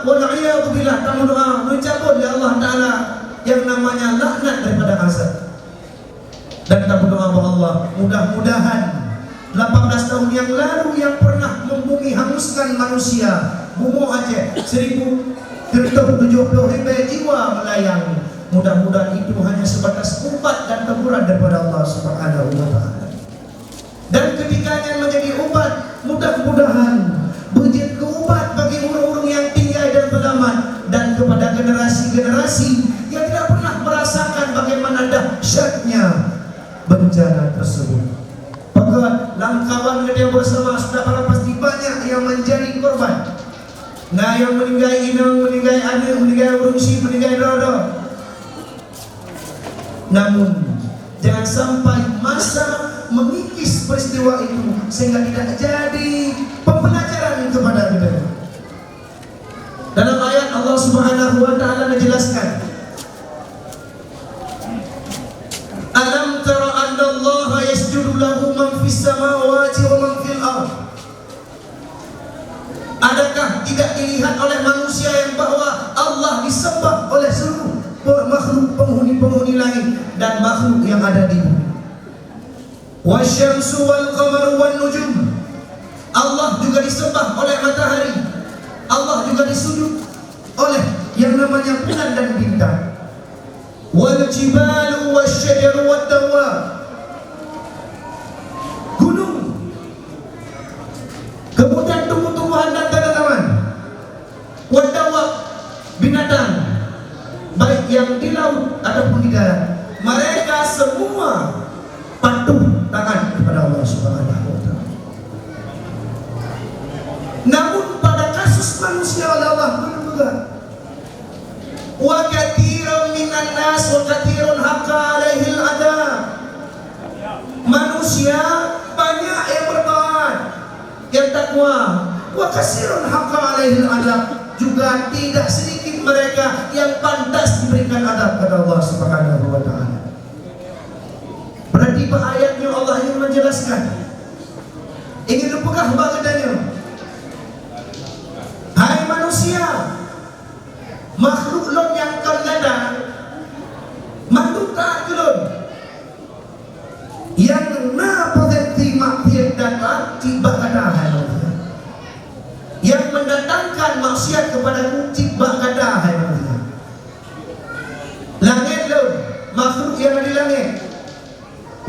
wal'iyadu billah, tamu doa mencabut ya Allah Ta'ala yang namanya laknat daripada azab. Dan tamu doa Allah, mudah-mudahan 18 tahun yang lalu yang pernah membumi hanguskan manusia, Bumi Aceh 1,070 jiwa melayang, mudah-mudahan itu hanya sebatas ubat dan teguran daripada Allah Subhanahu wa Ta'ala. Dan ketikanya menjadi ubat, mudah-mudahan menjadi ubat bagi orang-orang yang tinggal dan selamat, dan kepada generasi-generasi yang tidak pernah merasakan bagaimana dahsyatnya bencana tersebut. Maka langkawan dia bersama sudah pasti banyak yang menjadi korban. Nah, yang meninggal inang, meninggal anak, meninggal urungsi, meninggal roda. Namun jangan sampai masa mengikis peristiwa itu sehingga tidak jadi pembelajaran kepada kita. Dalam ayat Allah Subhanahu wa Ta'ala menjelaskan, alam tara anna Allah yasjudu lahu man fis samawati wa man fil ardh. Adakah tidak dilihat oleh manusia yang bahwa Allah disembah oleh seluruh makhluk, penghuni-penghuni langit dan makhluk yang ada di bumi. Wasyamsu wal qamaru wan nujum. Allah juga disembah oleh matahari. Allah juga disujud oleh yang namanya bulan dan bintang. Wal jibalu wasyajaru wad dawab. Gunung, kemudian tumbuh-tumbuhan dan tanaman, wad dawab, binatang baik yang di laut ataupun di darat, mereka semua patuh taat kepada Allah Subhanahu wa Ta'ala. Namun pada kasus manusia oleh Allah juga, wa katsirun minan nas wa katsirun haqqa alaihil adab. Manusia banyak yang bertaat, yang takwa, wa katsirun haqqa alaihil adab, juga tidak sedikit mereka yang pantas diberikan adab kepada Allah Subhanahu wa Ta'ala. Berarti ayatnya Allah ingin menjelaskan, ingin lupukah bagadanya, hai manusia, makhluk lon yang kalada, makhluk tak kelon, yang na potensi maksiat datang tiba kada manusia, yang mendatangkan maksiat kepadamu tiba kada manusia. Langit lon, makhluk yang ada di langit,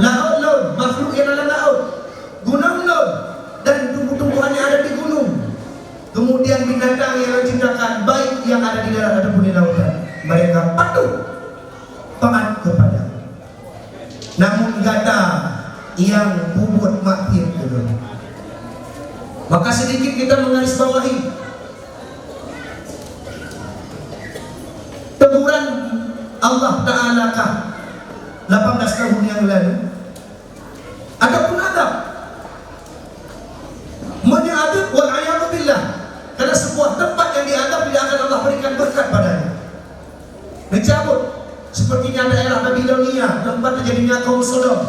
laut lon, makhluk yang ada laut, gunung lon, dan tumbuh-tumbuhan yang ada di gunung, kemudian binatang yang diciptakan baik yang ada di darat ataupun di lautan, mereka patuh taat kepada. Namun gada yang membuat maksiat dulu. Maka sedikit kita menggarisbawahi teguran Allah Ta'ala kah 18 tahun yang lalu, ataupun adab menyadap wal'iyadu billah, karena sebuah tempat yang diadab tidak akan Allah berikan berkat padanya. Dicabut sepertinya daerah Babilonia, tempat terjadinya kaum Sodom,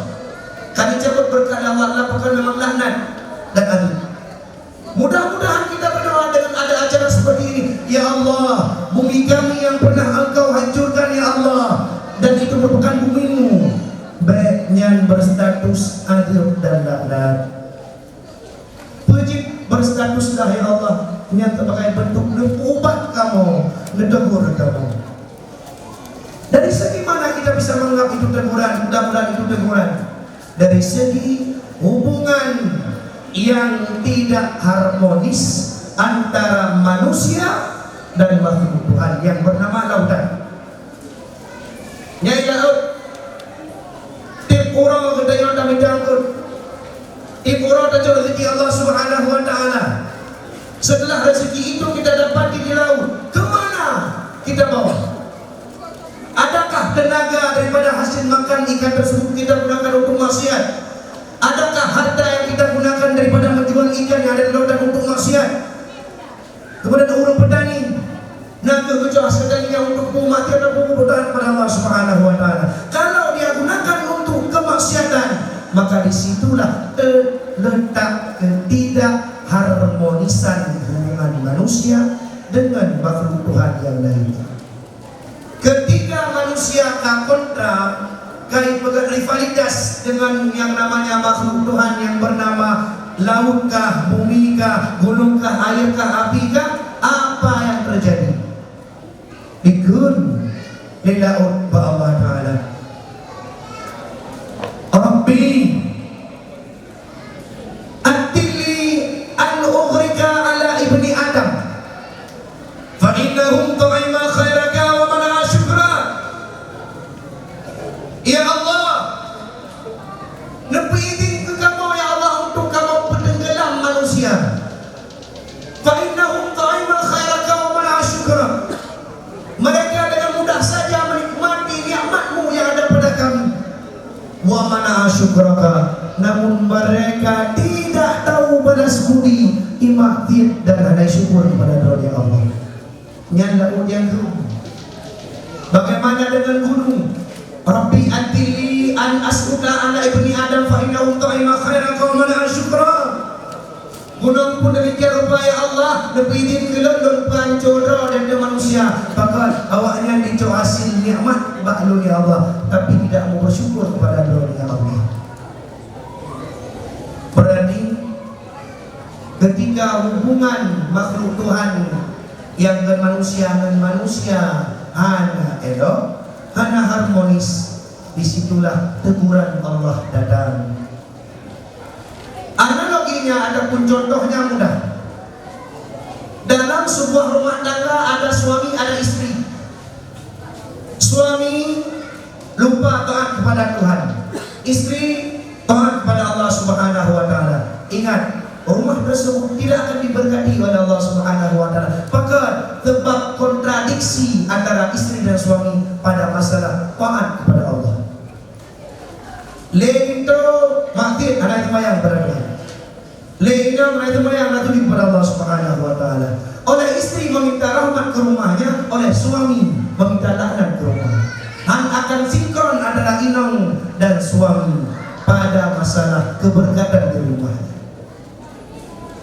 kami cabut berkat Allah, lakukan memang laknat dan adab. Mudah-mudahan kita berdoa dengan ada acara seperti ini, ya Allah, bumi kami yang pernah Engkau hancurkan ya Allah, dan itu merupakan bumimu, baiknya berstatus adab dan laknat. Wajib berstatuslah ya Allah, yang sebagai bentuk ubat kamu, netegur kamu. Dari segi mana kita bisa menganggap itu teguran? Mudah-mudahan itu teguran. Dari segi hubungan yang tidak harmonis antara manusia dan makhluk Tuhan yang bernama lautan. Nyai laut, tip orang kedai kami jangkut, tip orang tajur rezeki Allah Subhanahu wa Ta'ala. Setelah rezeki itu kita dapati di laut, kemana kita bawa? Adakah tenaga daripada hasil makan ikan tersebut kita gunakan untuk maksiat? Adakah harta yang kita gunakan daripada menjual ikan yang ada di lautan untuk maksiat? Kemudian orang petani, naga kecoh sekalinya untuk mati atau berdoa kepada Allah Subhanahu wa Ta'ala. Kalau dia gunakan untuk kemaksiatan, maka disitulah terletak ketidakharmonisan hubungan manusia dengan makhluk Tuhan yang lain. Ketika manusia kontra kait rivalitas dengan yang namanya makhluk Tuhan yang bernama lautkah, bumikah, gunungkah, airkah, apikah, apa yang terjadi? Ikut lillaut Allah Ta'ala. Rabbi atili an ughrika ala ibni Adam fa innahum ta'ima khairaka wa mana syukra. Ya Allah, nepi izin ke kamu ya Allah untuk kamu penenggelam manusia. Fa innahum ta'ima khairaka wa mana syukra. Mereka dengan mudah saja menikmati nikmat-Mu yang ada pada kami. Wa mana syukraka, namun mereka tidak tahu balas budi, imaktir dan ada syukur kepada doa Allah. Nyanda ujian gunung. Bagaimana dengan gunung? Rabbi atili an as'uka ala ibni Adam fa innahum ta'ima khairaka wa mana syukra. Gunung pun demikian rupa ya Allah, lebih izin kelon pancodro dan manusia. Bahkan awaknya dico hasil nikmat baklun ya Allah, tapi tidak mau bersyukur kepada doa ya Allah. Berarti ketika hubungan makhluk Tuhan yang dengan manusia hana elok, hana harmonis, disitulah teguran Allah datang. Analoginya ataupun contohnya mudah. Dalam sebuah rumah tangga ada suami, ada istri. Suami lupa taat kepada Tuhan, istri taat kepada Allah Subhanahu wa Ta'ala. Ingat, rumah tersebut tidak akan diberkati oleh Allah Subhanahu wa Ta'ala. Bahkan sebab kontradiksi antara istri dan suami pada masalah taat kepada Allah. Lento maktir anak semayang kepada Tuhan. Lento anak semayang anak tuli kepada Allah Subhanahu wa Ta'ala. Oleh istri meminta rahmat ke rumahnya, oleh suami meminta laknat ke rumah. Han akan sinkron antara inang dan suami pada masalah keberkatan di rumahnya.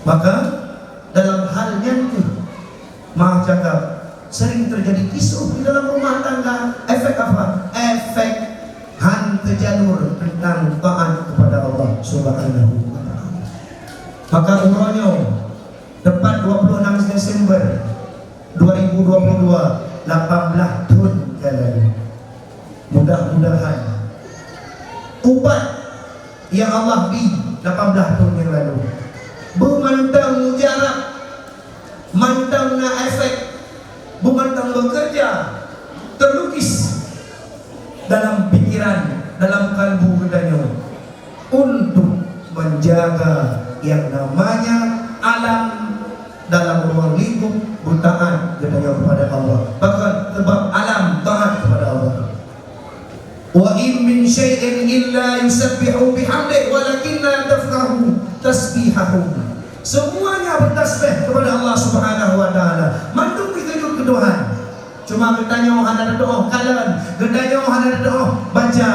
Maka dalam hal yang itu, maaf cakap, sering terjadi kisruh di dalam rumah tangga. Efek apa? Efek han terjalur tentang taat kepada Allah Subhanahu wa Ta'ala. Maka umrohnya tepat 26 Desember 2022, 18 tahun yang lalu. Mudah-mudahan ubat yang Allah beri 18 tahun yang lalu bermantang mujarab, mantang na efek, bermantang bekerja, terlukis dalam pikiran, dalam kalbu kedanya untuk menjaga yang namanya alam dalam ruang lingkup bertaat kedanya kepada Allah. Bahkan sebab alam taat kepada Allah. Wa in min syai'in illa yusabbihu bihamdihi walakinna la tafqahu tasbihahum. Semuanya bertasbih kepada Allah Subhanahu wa Ta'ala. Mandung dituju ke Tuhan. Cuma bertanya ada doa kalian, bertanya ada doa baca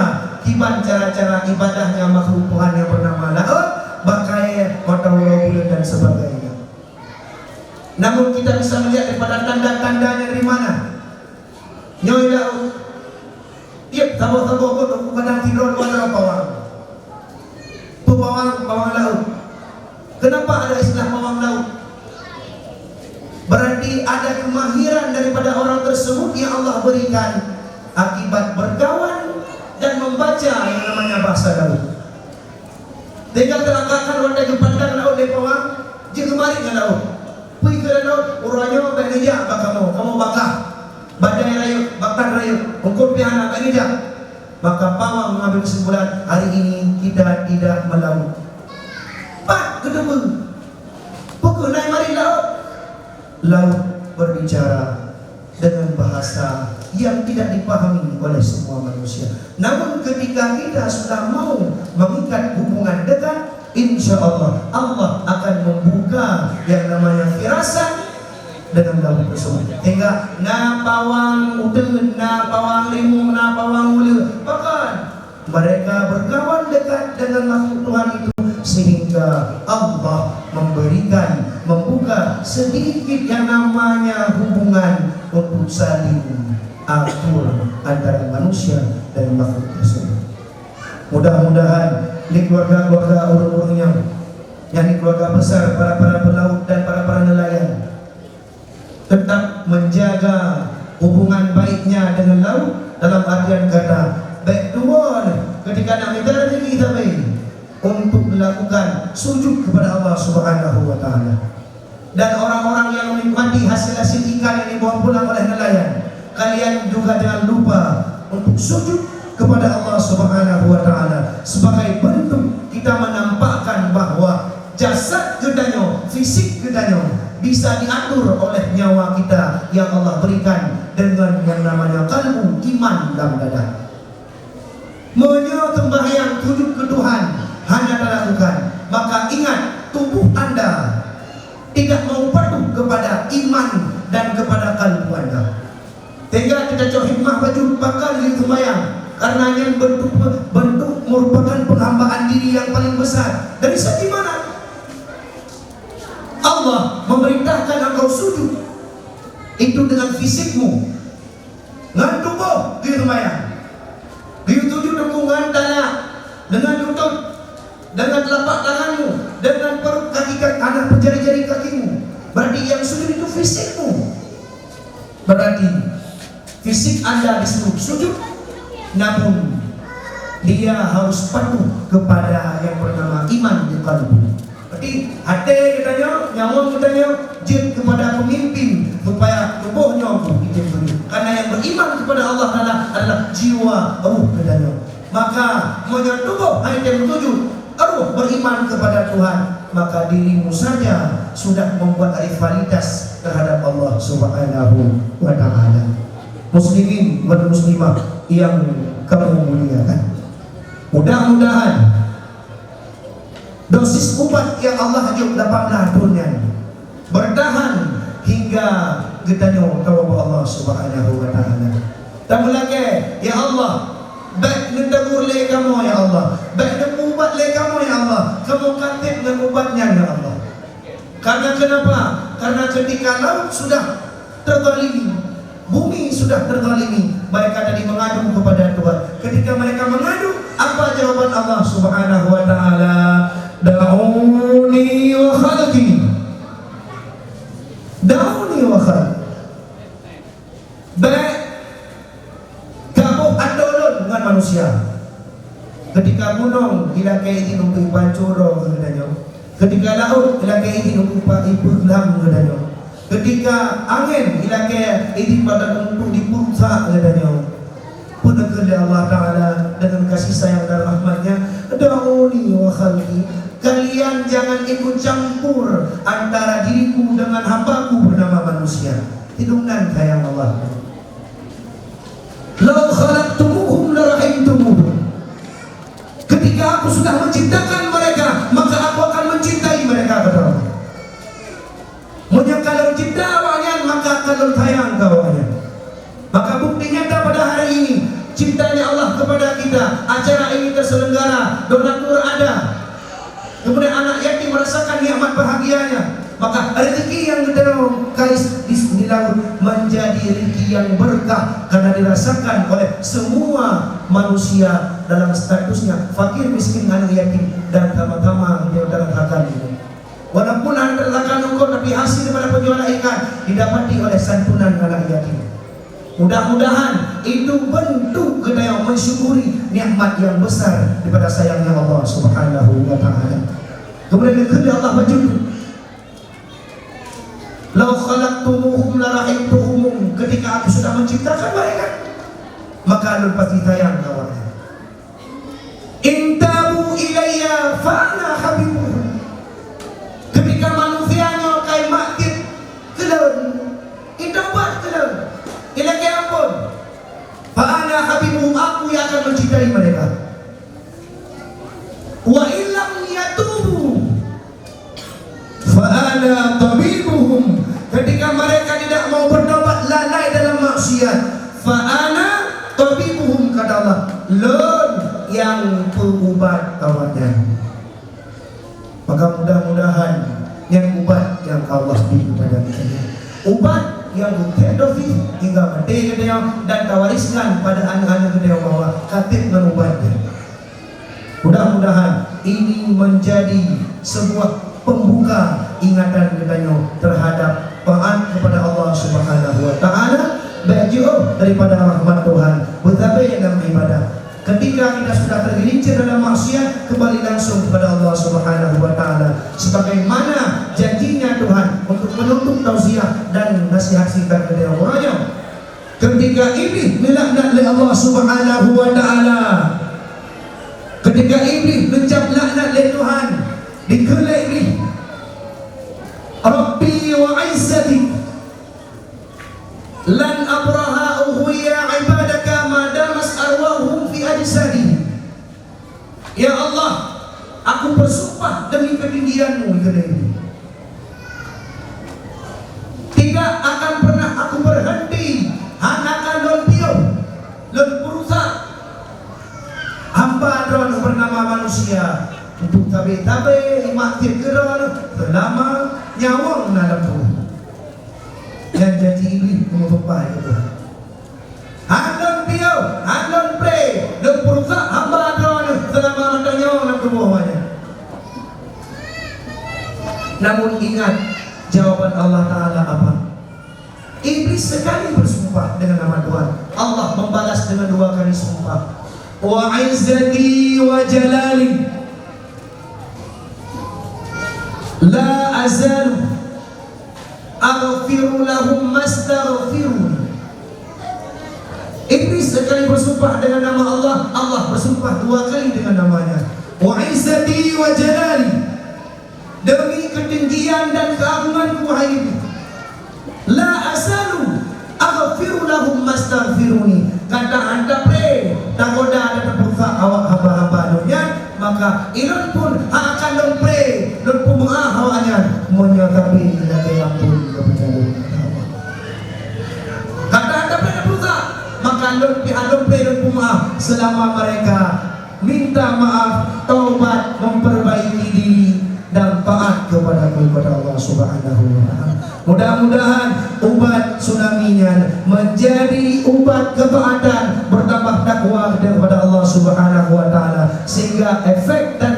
kiban cara-cara ibadahnya makhluk Tuhan yang bernama Laut, bakai matawala bulan dan sebagainya. Namun kita bisa melihat daripada tanda-tandanya dari mana? Nyoi Laut. Tiap tahu-tahu aku kadang tidur pada pawang. Pawang laut. Kenapa ada istilah pawang laut? Berarti ada kemahiran daripada orang tersebut yang Allah berikan akibat berkawan dan membaca yang namanya bahasa laut. Tinggal terangkan wanita kepandang laut dari pawang, jika kemarin ke laut. Pergi ke laut, uranya berhijab kamu bakah. Badai rayu, bakar rayu, hukum pihak kerja. Maka pawang mengambil kesimpulan, hari ini kita tidak melaut. Pak kedua, pukul naik mari laut. Laut berbicara dengan bahasa yang tidak dipahami oleh semua manusia. Namun ketika kita sudah mau mengikat hubungan dekat, insya Allah Allah akan membuka yang namanya firasat dengan laut tersebut. Hingga na pawang udun, na pawang limu, na pawang ulu, bahkan mereka berkawan dekat dengan makhluk Tuhan itu sehingga Allah memberikan, membuka membuka sedikit yang namanya hubungan untuk saling akur antara manusia dan makhluk tersebut. Mudah-mudahan di keluarga-keluarga urung-urungnya, yang di keluarga besar, para pelaut dan para nelayan, tetap menjaga hubungan baiknya dengan laut dalam artian kata baik tuan ketika nak minta rezeki kita baik untuk melakukan sujud kepada Allah Subhanahu wa taala. Dan orang-orang yang menikmati hasil-hasil ikan yang dibawa pulang oleh nelayan, kalian juga jangan lupa untuk sujud kepada Allah Subhanahu wa taala sebagai bentuk kita menampakkan bahwa jasad kita, fisik kita bisa diatur oleh nyawa kita yang Allah berikan dengan yang namanya kalbu, iman dalam dada. Menyembah tujuh ke Tuhan hanya dilakukan, maka ingat tubuh Anda tidak mau patuh kepada iman dan kepada kalbu Anda. Tinggal kita coba hikmah baju bakal di sembahyang, karena yang bentuk merupakan penghambaan diri yang paling besar. Dari segi mana? Allah memerintahkan engkau sujud itu dengan fisikmu, dengan tubuh di sembahyang. Dituju dukungan tanah dengan lutut, dengan telapak tanganmu, dengan perut kaki anak jari-jari kakimu. Berarti yang sujud itu fisikmu. Berarti fisik Anda disuruh sujud, namun dia harus patuh kepada yang bernama iman di kalbu. Berarti hati katanya, nyawa katanya, jin kepada pemimpin supaya tubuhnya itu. Karena yang beriman kepada Allah adalah jiwa, ruh katanya. Maka menurut tubuh ayat yang ketujuh, ruh beriman kepada Tuhan, maka dirimu saja sudah membuat rivalitas terhadap Allah Subhanahu wa taala. Muslimin dan muslimah yang kamu muliakan, mudah-mudahan dosis obat yang Allah ajuk dapatlah dunia bertahan hingga kita tahu Allah Subhanahu wa taala. Dan lagi ya Allah, baik mendagur le kamu ya Allah, baik ubat le kamu ya Allah, kamu katib dengan ubatnya ya Allah. Karena kenapa? Karena ketika laut sudah terzalimi, bumi sudah terzalimi, mereka tadi mengadu kepada Tuhan. Ketika mereka mengadu, apa jawaban Allah Subhanahu wa taala? Da'uni wa khalqi. Da'uni wa khalqi. Baik kamu andolon dengan manusia. Ketika gunung ila kaiti untuk pancuro katanya. Ketika laut ila kaiti untuk ipuglam katanya. Ketika angin ila kaiti pada untuk dipursa katanya. Punakul Allah Ta'ala dengan kasih sayang dan rahmatnya, da'uni wa khalqi. Kalian jangan ikut campur antara diriku dengan hambaku bernama manusia. Hidungan sayang Allah. Lau khalaqtumuhum la rahimtumuhum. Ketika aku sudah menciptakan mereka, maka aku akan mencintai mereka, kata Allah. Kalau cinta awalnya, maka akan sayang kawannya. Maka bukti nyata pada hari ini cintanya Allah kepada kita. Acara ini terselenggara, donatur ada. Kemudian anak yatim merasakan nikmat bahagianya. Maka rezeki yang kita kais di laut menjadi rezeki yang berkah karena dirasakan oleh semua manusia dalam statusnya fakir, miskin, anak yatim, dan sama-sama diutarakan ini. Walaupun anda terlakan engkau, tapi hasil daripada penjualan ikan didapati oleh santunan anak yatim. Mudah-mudahan itu bentuk kita yang mensyukuri nikmat yang besar daripada sayangnya Allah Subhanahu wa taala. Kemudian kedua Allah berjudul Lau khalaqtumuhum la rahimtuhum. Ketika aku sudah menciptakan mereka, maka lu pasti sayang kawannya. Intabu ilayya fa ana habibuhum. Ketika manusianya kai makit kelon, intabat kelon, ilake ampun, fa ana habibuhum, aku yang akan mencintai mereka. Wa illam yatubu fa ana tabibuhum. Ketika mereka tidak mau bertobat, lalai dalam maksiat, fa ana tabibuhum, kata Allah, lon yang pengubat kawannya. Maka mudah-mudahan yang ubat yang Allah ubat yang terdofis hingga merdeka dia dan tawariskan pada anak-anak dia bahwa katib dan ubatnya. Mudah-mudahan ini menjadi sebuah pembuka ingatan kita terhadap taat kepada Allah Subhanahu wa taala, jauh daripada rahmat Tuhan, betapa dalam ibadah. Ketika kita sudah tergelincir dalam maksiat, kembali langsung kepada Allah Subhanahu wa taala sebagaimana janjinya Tuhan untuk menuntut tausiah dan nasihat-nasihat kepada orangnya. Ketika iblis dilaknat oleh Allah Subhanahu wa taala, ketika iblis mencap laknat oleh Tuhan, dikala iblis, Rabbi wa izzati lan abraha ughwiya ibadaka madamas arwahum fi ajsadi. Ya Allah, aku bersumpah demi ketinggianmu, tidak akan pernah aku berhenti hanakan lompio lempurusa hamba drone bernama manusia untuk tabe-tabe imaktir geron selama nyawang dalam yang jadi iblis mengutupai itu. Handon piau, handon pre, lempurusa hamba drone selama matanya dalam tubuhnya. Namun ingat jawaban Allah Ta'ala apa? Iblis sekali bersumpah dengan nama Tuhan, Allah membalas dengan 2 kali sumpah. Wa izzati wa jalali la azalu aghfiru lahum mastaghfiruni. Iblis sekali bersumpah dengan nama Allah, Allah bersumpah 2 kali dengan namanya. Wa izzati wa jalali, demi ketinggian dan keagunganku hai iblis, la azalu aghfiru lahum mastaghfiruni. Kata anda pre tagoda ada terbuka awak hamba-hamba dunia, maka ilun pun akan dompre don pemaaf awaknya menyatapi tidak ampun kepada kata anda pre terbuka, maka dompre don pemaaf selama mereka minta maaf, taubat, memperbaiki diri dan taat kepada Allah Subhanahu wa taala. Mudah-mudahan ubat tsunami-nya menjadi ubat ketaatan, bertambah takwa kepada Allah Subhanahu wa taala, sehingga efek dan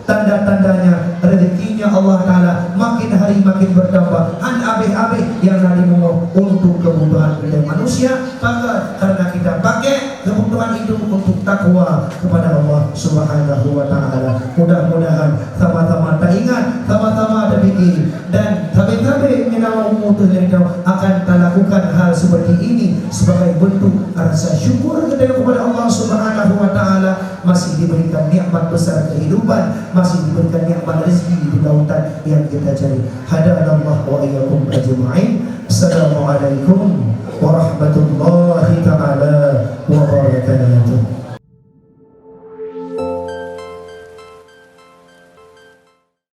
tanda-tandanya rezekinya Allah Ta'ala makin hari makin bertambah. Han abih-abih yang nadi mau untuk kebutuhan kita manusia, maka karena kita pakai kebutuhan itu untuk takwa kepada Allah Subhanahu wa Ta'ala. Mudah-mudahan sama-sama tak ingat, sama-sama ada pikir, dan tabe-tabe menawa umutuh akan lakukan hal seperti ini sebagai bentuk rasa syukur kepada Allah Subhanahu wa Ta'ala. Masih diberikan nikmat besar kehidupan, masih diberikan nikmat rezeki di lautan yang kita cari. Hadanallahu wa iyyakum ajma'in. Assalamualaikum warahmatullahi taala wabarakatuh.